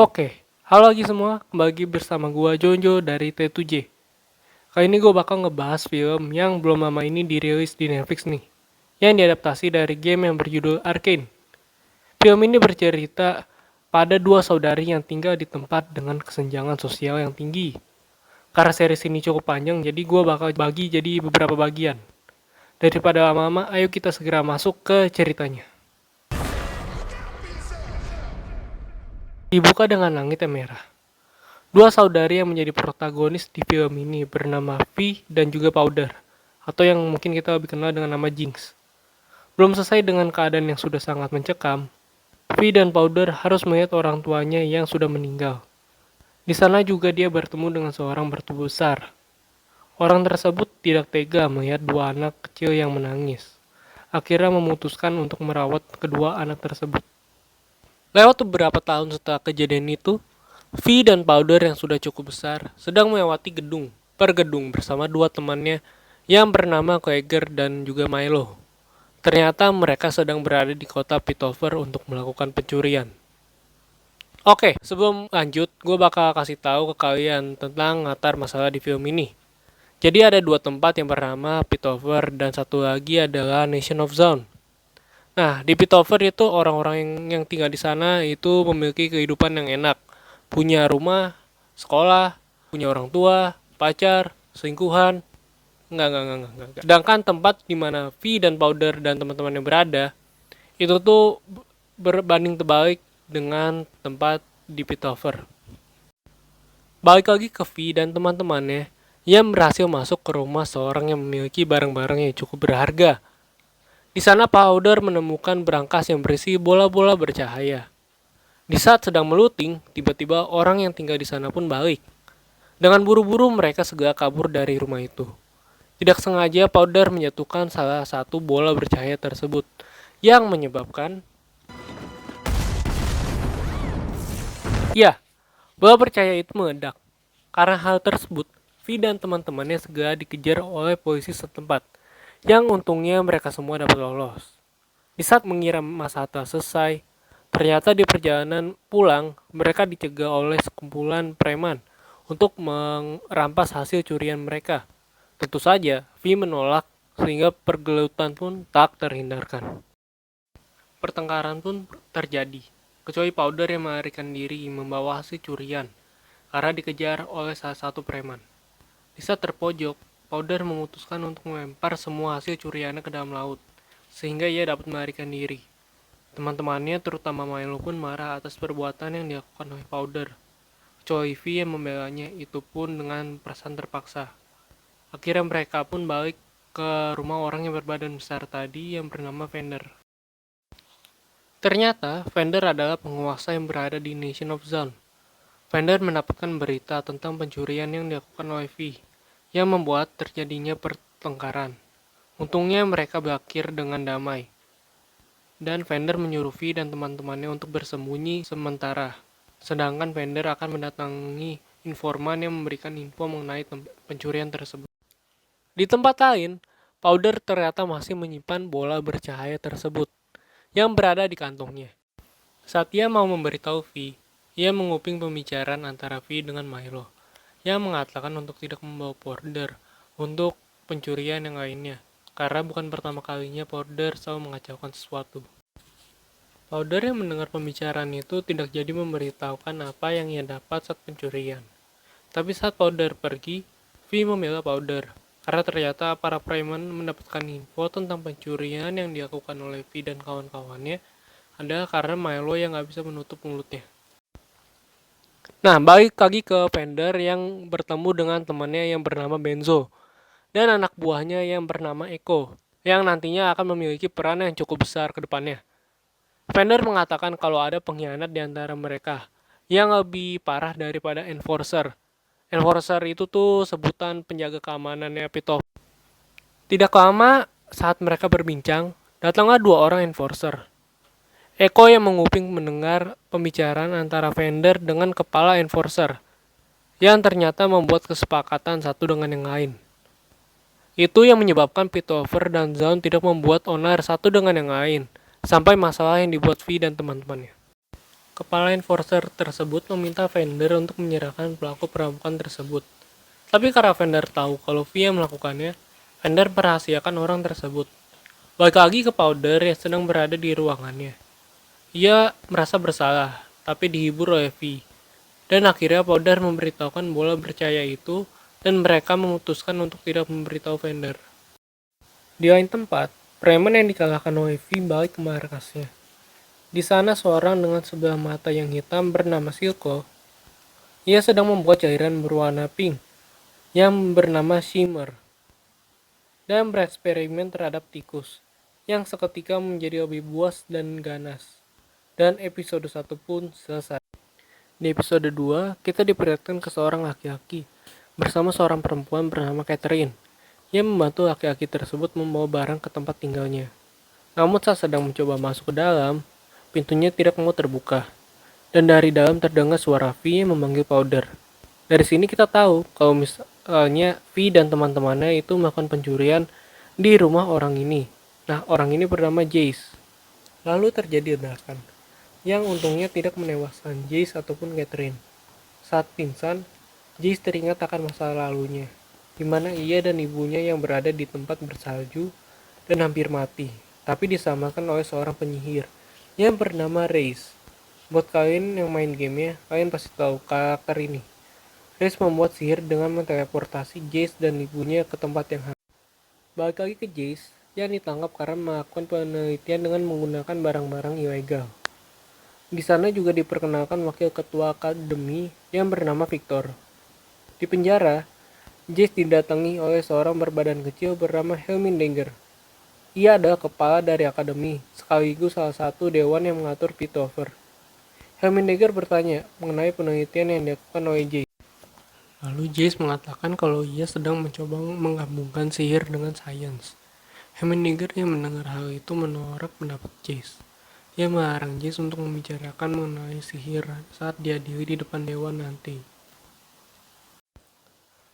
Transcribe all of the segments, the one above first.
Oke, halo lagi semua, kembali lagi bersama gua Jonjo dari T2J. Kali ini gue bakal ngebahas film yang belum lama ini dirilis di Netflix nih, yang diadaptasi dari game yang berjudul Arcane. Film ini bercerita pada dua saudari yang tinggal di tempat dengan kesenjangan sosial yang tinggi. Karena series ini cukup panjang, jadi gue bakal bagi jadi beberapa bagian. Daripada lama-lama, ayo kita segera masuk ke ceritanya. Dibuka dengan langit yang merah. Dua saudari yang menjadi protagonis di film ini bernama V dan juga Powder, atau yang mungkin kita lebih kenal dengan nama Jinx. Belum selesai dengan keadaan yang sudah sangat mencekam, V dan Powder harus melihat orang tuanya yang sudah meninggal. Di sana juga dia bertemu dengan seorang bertubuh besar. Orang tersebut tidak tega melihat dua anak kecil yang menangis. Akhirnya memutuskan untuk merawat kedua anak tersebut. Lewat beberapa tahun setelah kejadian itu, V dan Powder yang sudah cukup besar sedang melewati gedung per gedung bersama dua temannya yang bernama Koeger dan juga Milo. Ternyata mereka sedang berada di kota Piltover untuk melakukan pencurian. Oke, sebelum lanjut, gue bakal kasih tahu ke kalian tentang latar masalah di film ini. Jadi ada dua tempat yang bernama Piltover dan satu lagi adalah Nation of Zaun. Nah, di Piltover itu orang-orang yang tinggal di sana itu memiliki kehidupan yang enak. Punya rumah, sekolah, punya orang tua, pacar, selingkuhan. Enggak. Sedangkan tempat di mana V dan Powder dan teman-temannya berada, itu tuh berbanding terbalik dengan tempat di Piltover. Balik lagi ke V dan teman-temannya yang berhasil masuk ke rumah seorang yang memiliki barang-barang yang cukup berharga. Di sana Powder menemukan berangkas yang berisi bola-bola bercahaya. Di saat sedang meluting, tiba-tiba orang yang tinggal di sana pun balik. Dengan buru-buru mereka segera kabur dari rumah itu. Tidak sengaja Powder menjatuhkan salah satu bola bercahaya tersebut, yang menyebabkan... Ya, bola bercahaya itu meledak. Karena hal tersebut, V dan teman-temannya segera dikejar oleh polisi setempat, yang untungnya mereka semua dapat lolos. Di saat mengira masa telah selesai, ternyata di perjalanan pulang, mereka dicegah oleh sekumpulan preman untuk merampas hasil curian mereka. Tentu saja, V menolak sehingga pergelutan pun tak terhindarkan. Pertengkaran pun terjadi, kecuali Powder yang melarikan diri membawa hasil curian karena dikejar oleh salah satu preman. Di saat terpojok, Powder memutuskan untuk melempar semua hasil curiannya ke dalam laut, sehingga ia dapat melarikan diri. Teman-temannya, terutama Milo pun marah atas perbuatan yang dilakukan oleh Powder. Kecuali V yang membelanya, itu pun dengan perasaan terpaksa. Akhirnya mereka pun balik ke rumah orang yang berbadan besar tadi yang bernama Fender. Ternyata, Fender adalah penguasa yang berada di Nation of Zaun. Fender mendapatkan berita tentang pencurian yang dilakukan oleh V, yang membuat terjadinya pertengkaran. Untungnya mereka berakhir dengan damai. Dan Fender menyuruh V dan teman-temannya untuk bersembunyi sementara. Sedangkan Fender akan mendatangi informan yang memberikan info mengenai pencurian tersebut. Di tempat lain, Powder ternyata masih menyimpan bola bercahaya tersebut yang berada di kantongnya. Saat ia mau memberitahu V, ia menguping pembicaraan antara V dengan Milo yang mengatakan untuk tidak membawa Powder untuk pencurian yang lainnya, karena bukan pertama kalinya Powder selalu mengacaukan sesuatu. Powder yang mendengar pembicaraan itu tidak jadi memberitahukan apa yang ia dapat saat pencurian. Tapi saat Powder pergi, V membela Powder, karena ternyata para preman mendapatkan info tentang pencurian yang dilakukan oleh V dan kawan-kawannya adalah karena Milo yang gak bisa menutup mulutnya. Nah, balik lagi ke Fender yang bertemu dengan temannya yang bernama Benzo dan anak buahnya yang bernama Eko, yang nantinya akan memiliki peran yang cukup besar ke depannya. Fender mengatakan kalau ada pengkhianat di antara mereka yang lebih parah daripada Enforcer. Enforcer itu tuh sebutan penjaga keamanannya Piltover. Tidak lama saat mereka berbincang, datanglah dua orang Enforcer. Eko yang menguping mendengar pembicaraan antara Fender dengan kepala Enforcer, yang ternyata membuat kesepakatan satu dengan yang lain. Itu yang menyebabkan Piltover dan Zaun tidak membuat onar satu dengan yang lain, sampai masalah yang dibuat V dan teman-temannya. kepala enforcer tersebut meminta Fender untuk menyerahkan pelaku perampokan tersebut. Tapi karena Fender tahu kalau V yang melakukannya, Fender merahasiakan orang tersebut. Balik lagi ke Powder yang sedang berada di ruangannya. Ia merasa bersalah, tapi dihibur oleh V. Dan akhirnya Powder memberitahukan bola bercahaya itu, dan mereka memutuskan untuk tidak memberitahu Fender. Di lain tempat, preman yang dikalahkan oleh V balik ke markasnya. Di sana seorang dengan sebelah mata yang hitam bernama Silco. Ia sedang membuat cairan berwarna pink yang bernama Shimmer dan bereksperimen terhadap tikus yang seketika menjadi lebih buas dan ganas. Dan episode 1 pun selesai. Di episode 2, kita diperlihatkan ke seorang laki-laki bersama seorang perempuan bernama Catherine yang membantu laki-laki tersebut membawa barang ke tempat tinggalnya. Namun saat sedang mencoba masuk ke dalam, pintunya tidak mau terbuka. Dan dari dalam terdengar suara V yang memanggil Powder. Dari sini kita tahu kalau misalnya V dan teman-temannya itu melakukan pencurian di rumah orang ini. Nah, orang ini bernama Jace. Lalu terjadi ledakan, yang untungnya tidak menewaskan Jace ataupun Catherine. Saat pingsan, Jace teringat akan masa lalunya, di mana ia dan ibunya yang berada di tempat bersalju dan hampir mati, tapi diselamatkan oleh seorang penyihir yang bernama Reis. Buat kalian yang main gamenya, kalian pasti tahu karakter ini. Reis membuat sihir dengan menteleportasi Jace dan ibunya ke tempat yang sama. Balik lagi ke Jace, yang ditangkap karena melakukan penelitian dengan menggunakan barang-barang ilegal. Di sana juga diperkenalkan wakil ketua akademi yang bernama Victor. Di penjara, Jace didatangi oleh seorang berbadan kecil bernama Helmindenger. Ia adalah kepala dari akademi, sekaligus salah satu dewan yang mengatur Piltover. Helmindenger bertanya mengenai penelitian yang dilakukan oleh Jace. Lalu Jace mengatakan kalau ia sedang mencoba menggabungkan sihir dengan sains. Helmindenger yang mendengar hal itu menolak pendapat Jace. Ia melarang Jace untuk membicarakan mengenai sihir saat dihadiri di depan dewan nanti.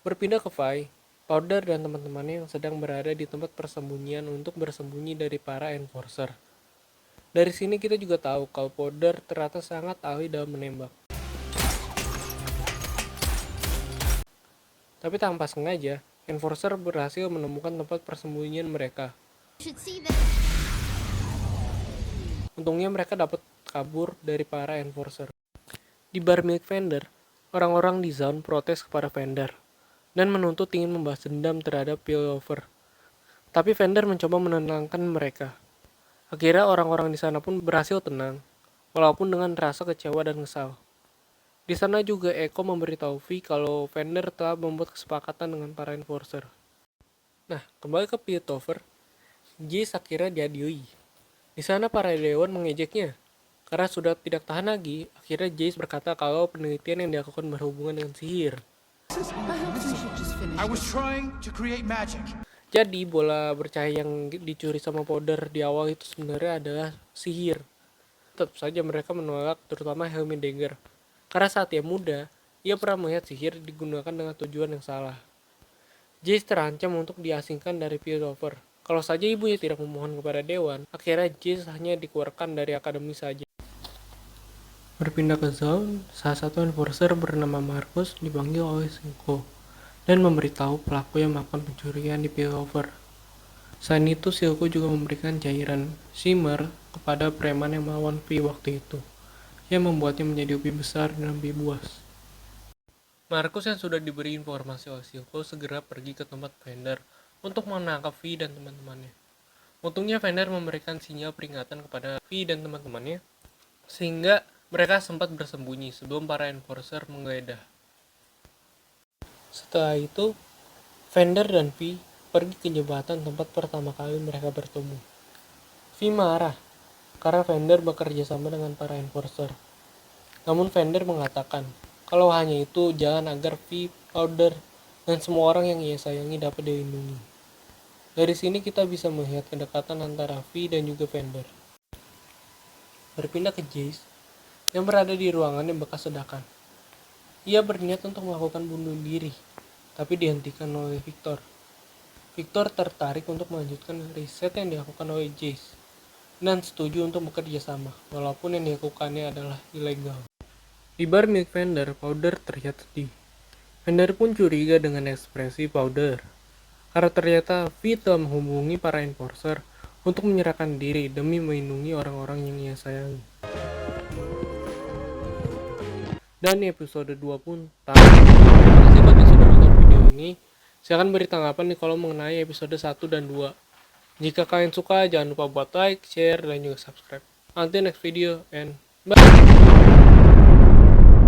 Berpindah ke Vi, Powder dan teman-temannya yang sedang berada di tempat persembunyian untuk bersembunyi dari para enforcer. Dari sini kita juga tahu kalau Powder ternyata sangat ahli dalam menembak. Tapi tanpa sengaja, enforcer berhasil menemukan tempat persembunyian mereka. Untungnya mereka dapat kabur dari para enforcer. Di bar milik Fender, orang-orang di zone protes kepada Fender dan menuntut ingin membalas dendam terhadap Piltover. Tapi Fender mencoba menenangkan mereka. Akhirnya orang-orang di sana pun berhasil tenang, walaupun dengan rasa kecewa dan kesal. Di sana juga Eko memberitahu V kalau Fender telah membuat kesepakatan dengan para enforcer. Nah, kembali ke Piltover, Jace akhirnya diadili. Di sana para dewan mengejeknya. Karena sudah tidak tahan lagi, akhirnya Jace berkata kalau penelitian yang dilakukan berhubungan dengan sihir. I was trying to create magic. Jadi bola bercahaya yang dicuri sama Powder di awal itu sebenarnya adalah sihir. Tetap saja mereka menolak, terutama Helmindenger. Karena saat ia muda, ia pernah melihat sihir digunakan dengan tujuan yang salah. Jace terancam untuk diasingkan dari Piltover. Kalau saja ibunya tidak memohon kepada dewan, akhirnya Jace hanya dikeluarkan dari akademi saja. Berpindah ke zone, salah satu enforcer bernama Marcus dipanggil oleh Silco dan memberitahu pelaku yang melakukan pencurian di Piltover. Selain itu, Silco juga memberikan cairan Shimmer kepada preman yang melawan V waktu itu, yang membuatnya menjadi lebih besar dan lebih buas. Marcus yang sudah diberi informasi oleh Silco segera pergi ke tempat Fender untuk menangkap V dan teman-temannya. Untungnya Fender memberikan sinyal peringatan kepada V dan teman-temannya, sehingga mereka sempat bersembunyi sebelum para enforcer menggeledah. Setelah itu, Fender dan V pergi ke jembatan tempat pertama kali mereka bertemu. V marah karena Fender bekerja sama dengan para enforcer. Namun Fender mengatakan kalau hanya itu jalan agar V, Powder, dan semua orang yang ia sayangi dapat dilindungi. Dari sini kita bisa melihat kedekatan antara V dan juga Fender. Berpindah ke Jace yang berada di ruangan yang bekas ledakan. Ia berniat untuk melakukan bunuh diri, tapi dihentikan oleh Victor. Victor tertarik untuk melanjutkan riset yang dilakukan oleh Jace. dan setuju untuk bekerja sama, walaupun yang dilakukannya adalah ilegal. Di bar milik Vander, Powder terlihat sedih. Vander pun curiga dengan ekspresi Powder, karena ternyata V telah menghubungi para enforcer untuk menyerahkan diri demi melindungi orang-orang yang ia sayangi. Dan episode 2 pun tamat. Terima kasih buat yang sudah nonton video ini. Silahkan beri tanggapan di kolom mengenai episode 1 dan 2. Jika kalian suka, jangan lupa buat like, share, dan juga subscribe. Until next video, and